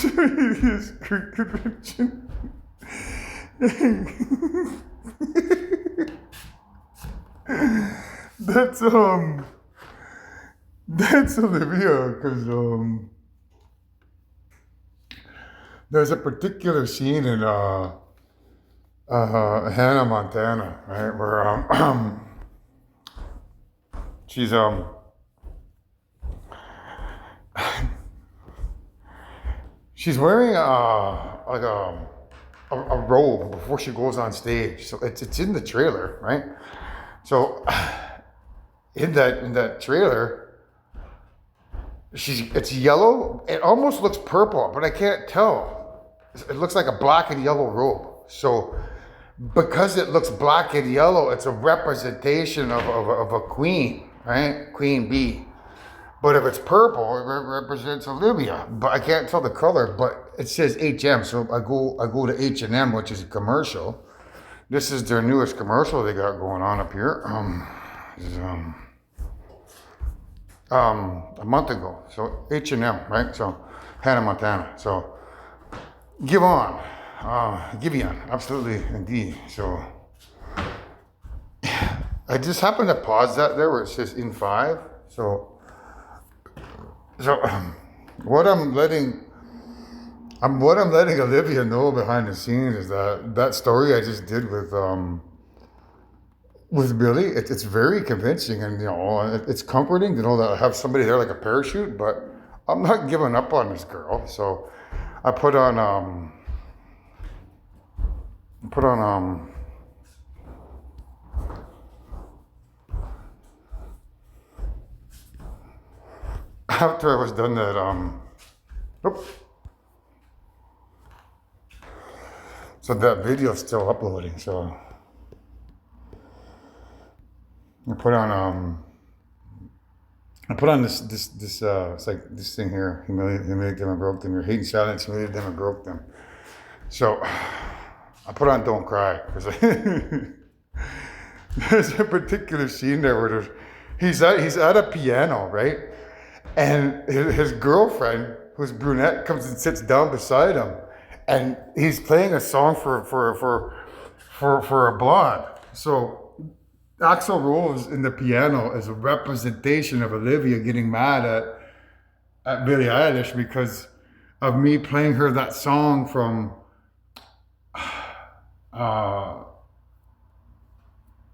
His convention. That's that's Olivia, because there's a particular scene in Hannah Montana, right, where she's she's wearing like a robe before she goes on stage. So it's in the trailer, right? So in that trailer, it's yellow. It almost looks purple, but I can't tell. It looks like a black and yellow robe. So because it looks black and yellow, it's a representation of a queen, right? Queen bee. But if it's purple, it represents Olivia. But I can't tell the color. But it says HM, so I go to H&M, which is a commercial. This is their newest commercial they got going on up here. This is, a month ago. So H&M, right? So Hannah Montana. So give on, give on, absolutely indeed. So I just happened to pause that there where it says in 5. So what I'm letting Olivia know behind the scenes is that story I just did with Billy. It's very convincing, and it's comforting to know that I have somebody there like a parachute. But I'm not giving up on this girl. So I put on after I was done that so that video is still uploading. So I put on this it's like this thing here, humiliate them and broke them. Your hate and silence humiliated them and broke them. So I put on Don't Cry, because there's a particular scene there where he's at a piano, right? And his girlfriend, who's brunette, comes and sits down beside him, and he's playing a song for a blonde. So Axl Rose in the piano is a representation of Olivia getting mad at Billie Eilish because of me playing her that song from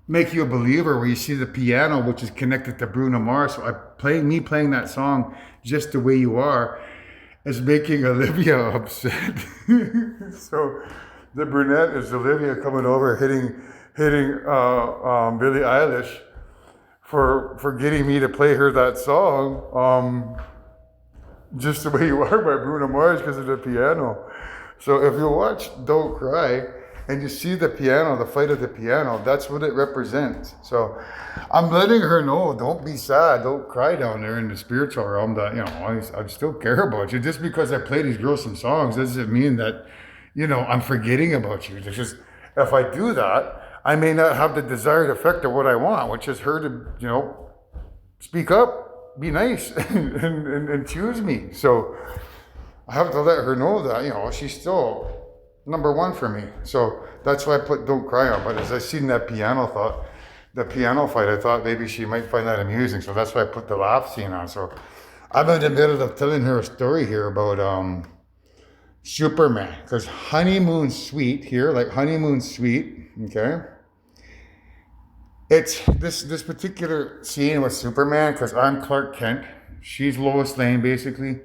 Make You a Believer, where you see the piano, which is connected to Bruno Mars. So me playing that song, Just the Way You Are, is making Olivia upset. So the brunette is Olivia coming over, hitting Billie Eilish for getting me to play her that song, Just the Way You Are by Bruno Mars, because of the piano. So if you watch Don't Cry and you see the piano, the fight of the piano, that's what it represents. So I'm letting her know, don't be sad, don't cry down there in the spiritual realm, that, I still care about you. Just because I play these gruesome songs doesn't mean that, I'm forgetting about you. It's just, if I do that, I may not have the desired effect of what I want, which is her to, speak up, be nice, and choose me. So I have to let her know that, she's still number one for me. So that's why I put Don't Cry on. But as I seen that piano fight, I thought maybe she might find that amusing. So that's why I put the laugh scene on. So I'm in the middle of telling her a story here about Superman. Because Honeymoon Suite here, like Honeymoon Suite, okay? It's this particular scene with Superman, because I'm Clark Kent. She's Lois Lane, basically.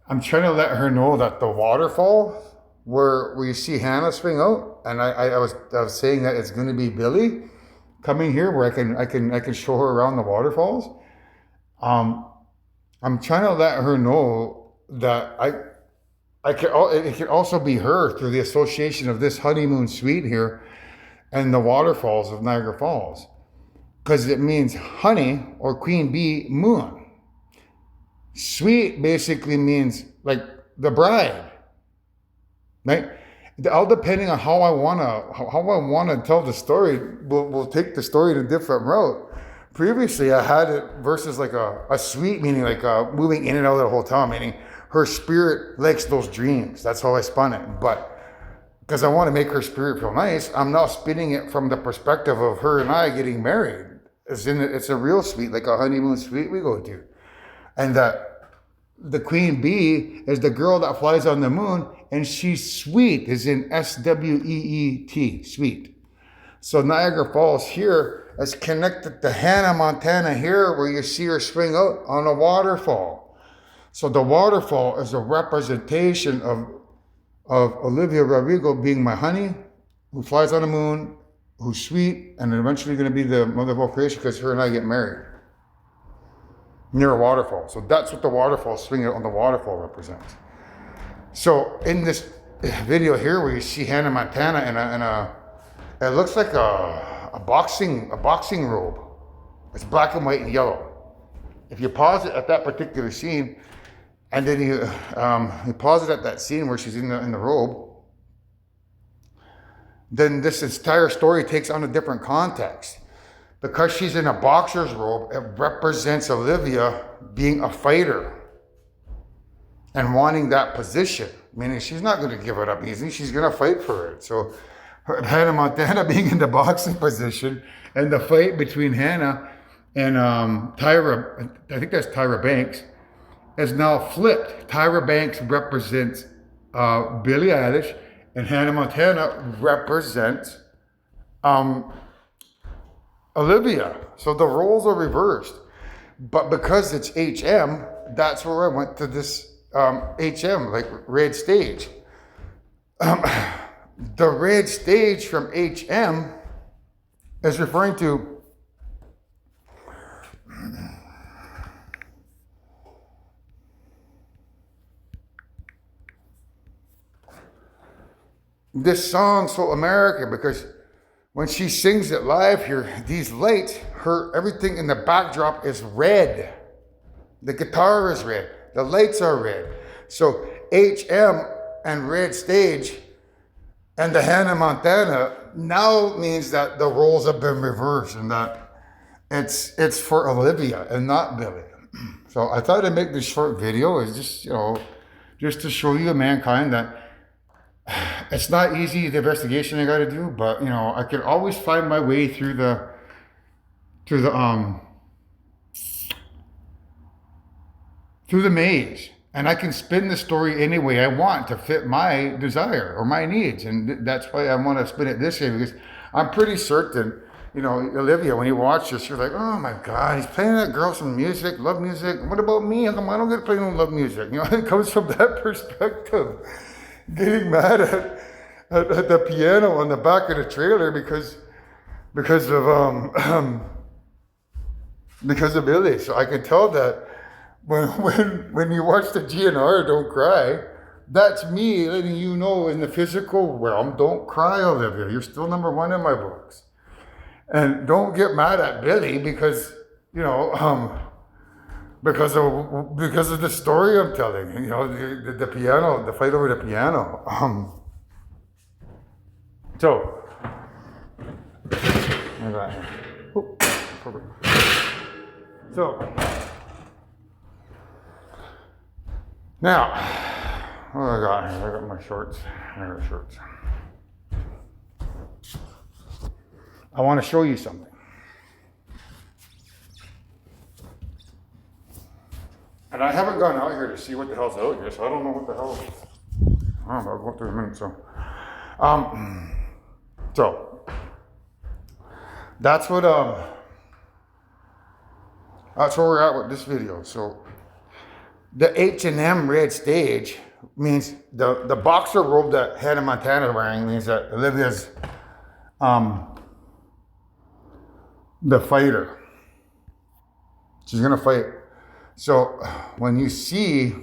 I'm trying to let her know that the waterfall where you see Hannah swing out, and I was saying that it's going to be Billy coming here, where I can show her around the waterfalls. I'm trying to let her know that it can also be her through the association of this honeymoon suite here and the waterfalls of Niagara Falls, because it means honey or queen bee moon. Sweet basically means like the bride, right? All depending on how I wanna tell the story, we'll take the story in a different route. Previously, I had it versus like a suite, meaning like moving in and out of the hotel, meaning her spirit likes those dreams. That's how I spun it. But because I want to make her spirit feel nice, I'm now spinning it from the perspective of her and I getting married. It's a real suite, like a honeymoon suite we go to. And that the queen bee is the girl that flies on the moon, and she's sweet, is in SWEET, sweet. So Niagara Falls here is connected to Hannah, Montana here, where you see her swing out on a waterfall. So the waterfall is a representation of Olivia Rodrigo being my honey, who flies on the moon, who's sweet, and eventually going to be the mother of all creation because her and I get married near a waterfall. So that's what the waterfall swinging on the waterfall represents. So in this video here, where you see Hannah Montana in a it looks like a boxing robe. It's black and white and yellow. If you pause it at that particular scene, and then you pause it at that scene where she's in the robe, then this entire story takes on a different context. Because she's in a boxer's robe, it represents Olivia being a fighter and wanting that position, meaning she's not going to give it up easy. She's going to fight for it. So Hannah Montana being in the boxing position, and the fight between Hannah and Tyra, I think that's Tyra Banks, is now flipped. Tyra Banks represents Billie Eilish, and Hannah Montana represents Olivia. So the roles are reversed. But because it's HM, that's where I went to this HM, like red stage. The red stage from HM is referring to this song, So American, because when she sings it live here, these lights, everything in the backdrop is red. The guitar is red. The lights are red. So HM and red stage and the Hannah Montana now means that the roles have been reversed and that it's for Olivia and not Billie. So I thought I'd make this short video is just, just to show you mankind that it's not easy, the investigation I got to do, but I can always find my way through the maze, and I can spin the story any way I want to fit my desire or my needs, and that's why I want to spin it this way, because I'm pretty certain, Olivia, when you watch this, you're like, oh my God, he's playing that girl some music, love music. What about me? How come I don't get to play no love music? It comes from that perspective. Getting mad at the piano on the back of the trailer because of Billie. So I can tell that when you watch the GNR Don't Cry, that's me letting you know in the physical realm, don't cry, Olivia. You're still number one in my books. And don't get mad at Billie because because of the story I'm telling, the piano, the fight over the piano. So now, what do I got here? I got my shorts. I got shorts. I want to show you something. And I haven't gone out here to see what the hell's out here, so I don't know what the hell. I don't know, I'll go through in a minute. So that's where we're at with this video. So the H&M red stage means the boxer robe that Hannah Montana is wearing means that Olivia's the fighter. She's gonna fight. So when you see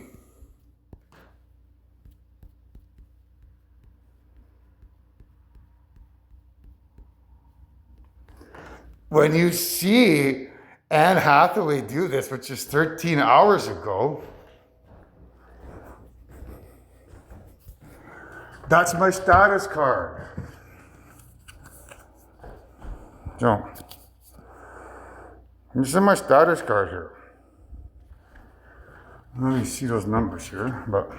Anne Hathaway do this, which is 13 hours ago, that's my status card. So this is my status card here. Let me see those numbers here, but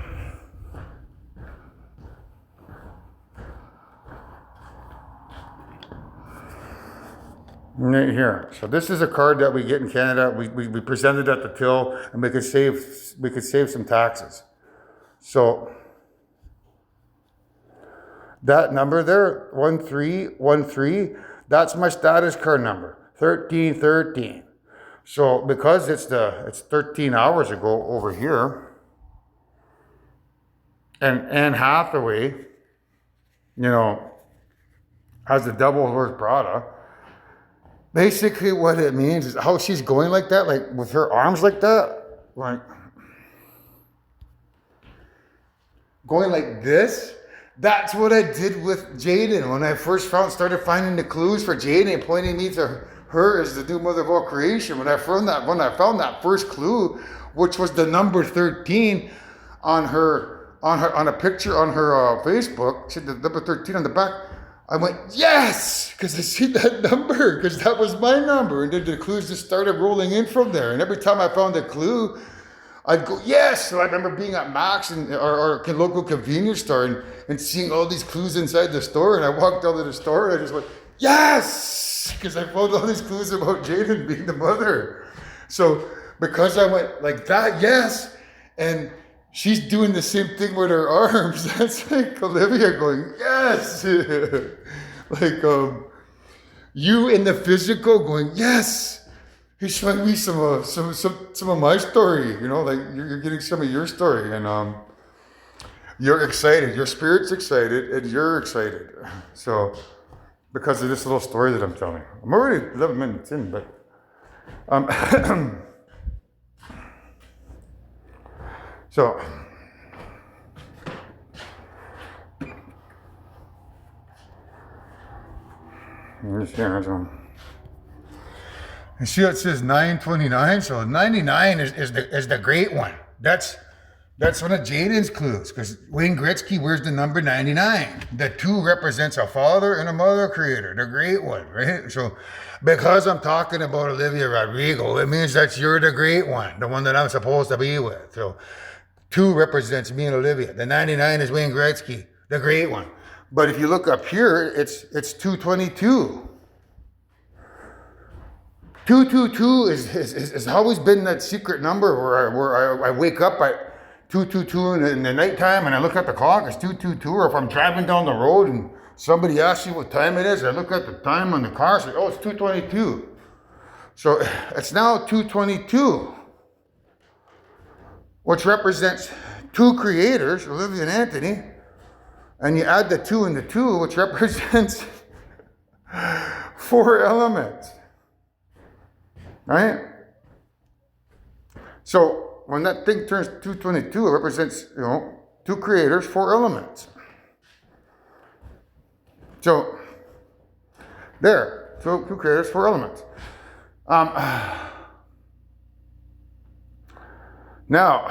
right here. So this is a card that we get in Canada. We presented at the till, and we could save some taxes. So that number there, 1313, that's my status card number, 1313. So because it's 13 hours ago over here, and Anne Hathaway, has the double horse Prada. Basically, what it means is how she's going like that, like with her arms like that, like going like this. That's what I did with Jaden when I first started finding the clues for Jaden and pointing me to her as the new mother of all creation. When I found that first clue, which was the number 13 on a picture on her Facebook, she had the number 13 on the back. I went, yes, because I see that number, because that was my number. And then the clues just started rolling in from there. And every time I found a clue, I'd go, yes. So I remember being at Max or a local convenience store and seeing all these clues inside the store. And I walked out of the store and I just went, yes, because I found all these clues about Jaden being the mother. So because I went like that, yes, and she's doing the same thing with her arms. That's like Olivia going, yes. Like you in the physical going, yes. He's showing me some of my story, like you're getting some of your story, and you're excited. Your spirit's excited, and you're excited. So because of this little story that I'm telling, I'm already 11 minutes in, but so. You see it says 929, so 99 is the great one. That's one of Jaden's clues, because Wayne Gretzky wears the number 99. The 2 represents a father and a mother creator, the great one, right? So because I'm talking about Olivia Rodrigo, it means that you're the great one, the one that I'm supposed to be with. So 2 represents me and Olivia. The 99 is Wayne Gretzky, the great one. But if you look up here, it's 222. 222 has always been that secret number where I wake up at 222 in the nighttime and I look at the clock, it's 222. Or if I'm driving down the road and somebody asks you what time it is, I look at the time on the car, say, oh, it's 222. So it's now 222, which represents 2 creators, Olivia and Anthony. And you add the 2 and the 2, which represents 4 elements. Right? So when that thing turns 222, it represents, 2 creators, 4 elements. So there, 2 creators, 4 elements. Now,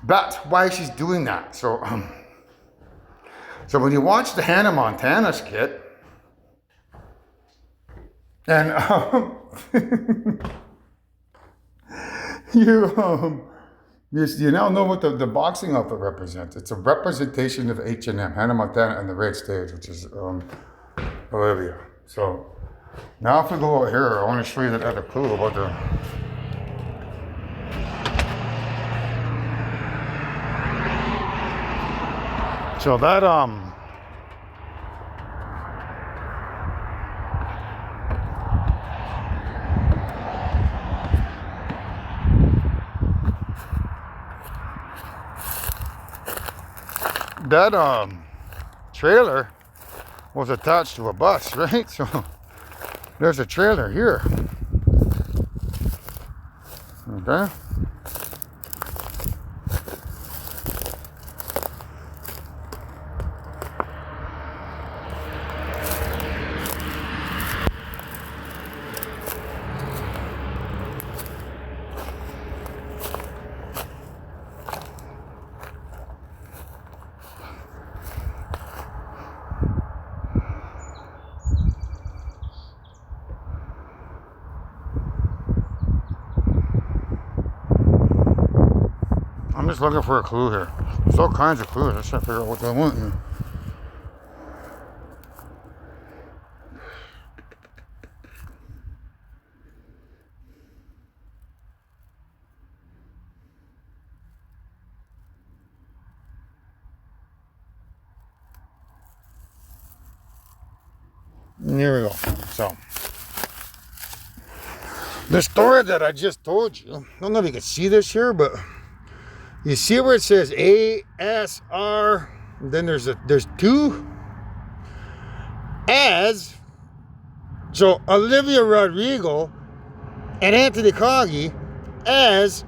that's why she's doing that. So when you watch the Hannah Montana skit, and you now know what the boxing outfit represents. It's a representation of H&M, Hannah Montana, and the red stage, which is Olivia. So now if we go over here, I want to show you that other clue about the. So that trailer was attached to a bus, right? So there's a trailer here. Okay. just looking for a clue here. There's all kinds of clues. I'm just trying to figure out what I want here. There we go. So, the story that I just told you, I don't know if you can see this here, but you see where it says ASR, then there's two as, so Olivia Rodrigo and Anthony Coggy as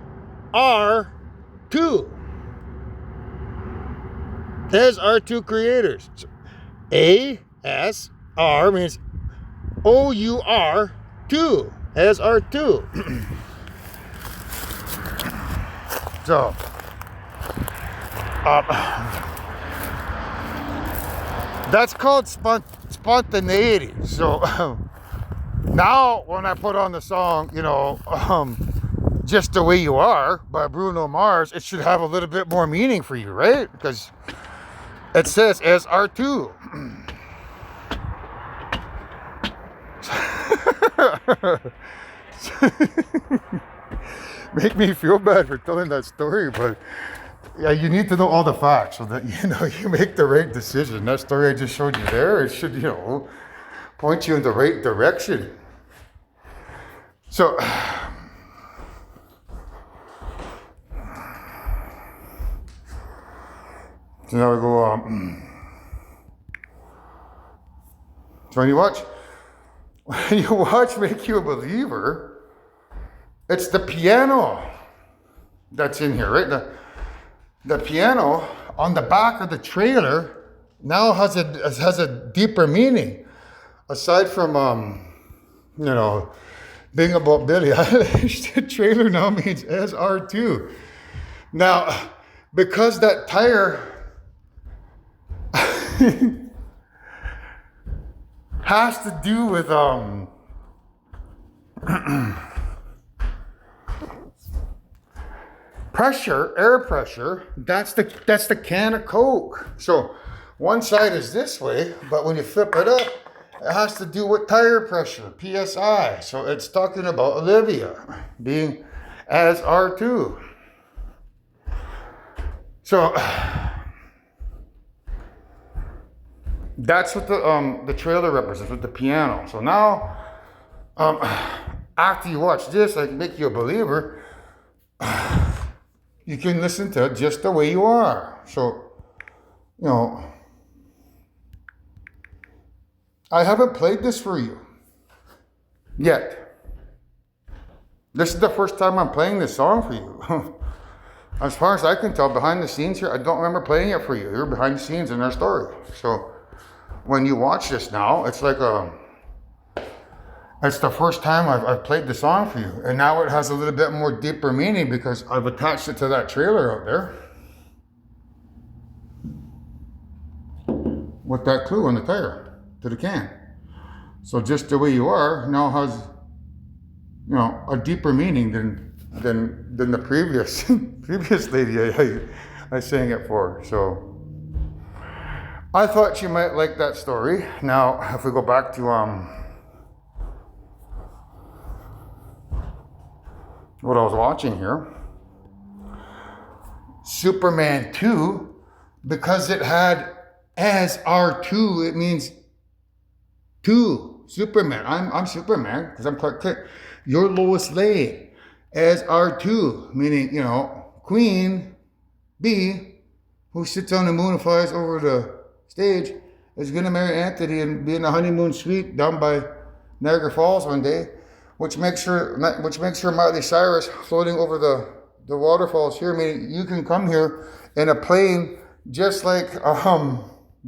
R2, as R2 creators. So ASR means OUR2, as R2. So, that's called spontaneity. So now when I put on the song, Just the Way You Are by Bruno Mars, it should have a little bit more meaning for you, right? Because it says as R2. Make me feel bad for telling that story, but yeah, you need to know all the facts so that you make the right decision. That story I just showed you there, it should point you in the right direction. So now we go. So when you watch Make You a Believer, it's the piano that's in here, right? The piano on the back of the trailer now has a deeper meaning, aside from being about Billie Eilish. The trailer now means as R2. Now, because that tire has to do with pressure, air pressure, that's the can of Coke. So one side is this way, but when you flip it up, it has to do with tire pressure, PSI. So it's talking about Olivia being as R2. So that's what the trailer represents with the piano. So now, after you watch this, like Make You a Believer, you can listen to it Just the Way You Are. So, I haven't played this for you yet. This is the first time I'm playing this song for you. As far as I can tell, behind the scenes here, I don't remember playing it for you. You're behind the scenes in our story. So when you watch this now, it's like it's the first time I've played the song for you. And now it has a little bit more deeper meaning because I've attached it to that trailer out there with that clue on the tire to the can. So Just the Way You Are now has, a deeper meaning than the previous previous lady I sang it for. So I thought you might like that story. Now, if we go back to what I was watching here, Superman 2, because it had as R2, it means two. Superman. I'm Superman because I'm Clark Kent. You're Lois Lane as R2, meaning, Queen Bee, who sits on the moon and flies over the stage, is going to marry Anthony and be in a honeymoon suite down by Niagara Falls one day, which makes her Miley Cyrus floating over the waterfalls here, meaning you can come here in a plane just like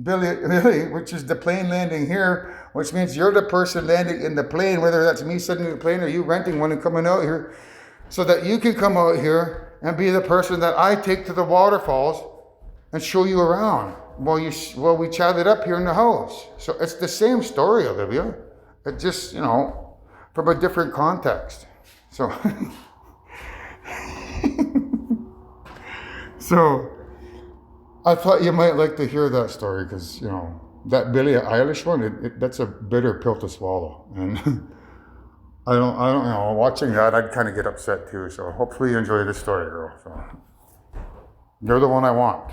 Billy, which is the plane landing here, which means you're the person landing in the plane, whether that's me sitting in the plane or you renting one and coming out here, so that you can come out here and be the person that I take to the waterfalls and show you around while we chat it up here in the house. So it's the same story, Olivia. It just, from a different context. So So I thought you might like to hear that story because, that Billie Eilish one, that's a bitter pill to swallow. And watching that, I'd kind of get upset too. So hopefully you enjoy this story, girl. So you're the one I want.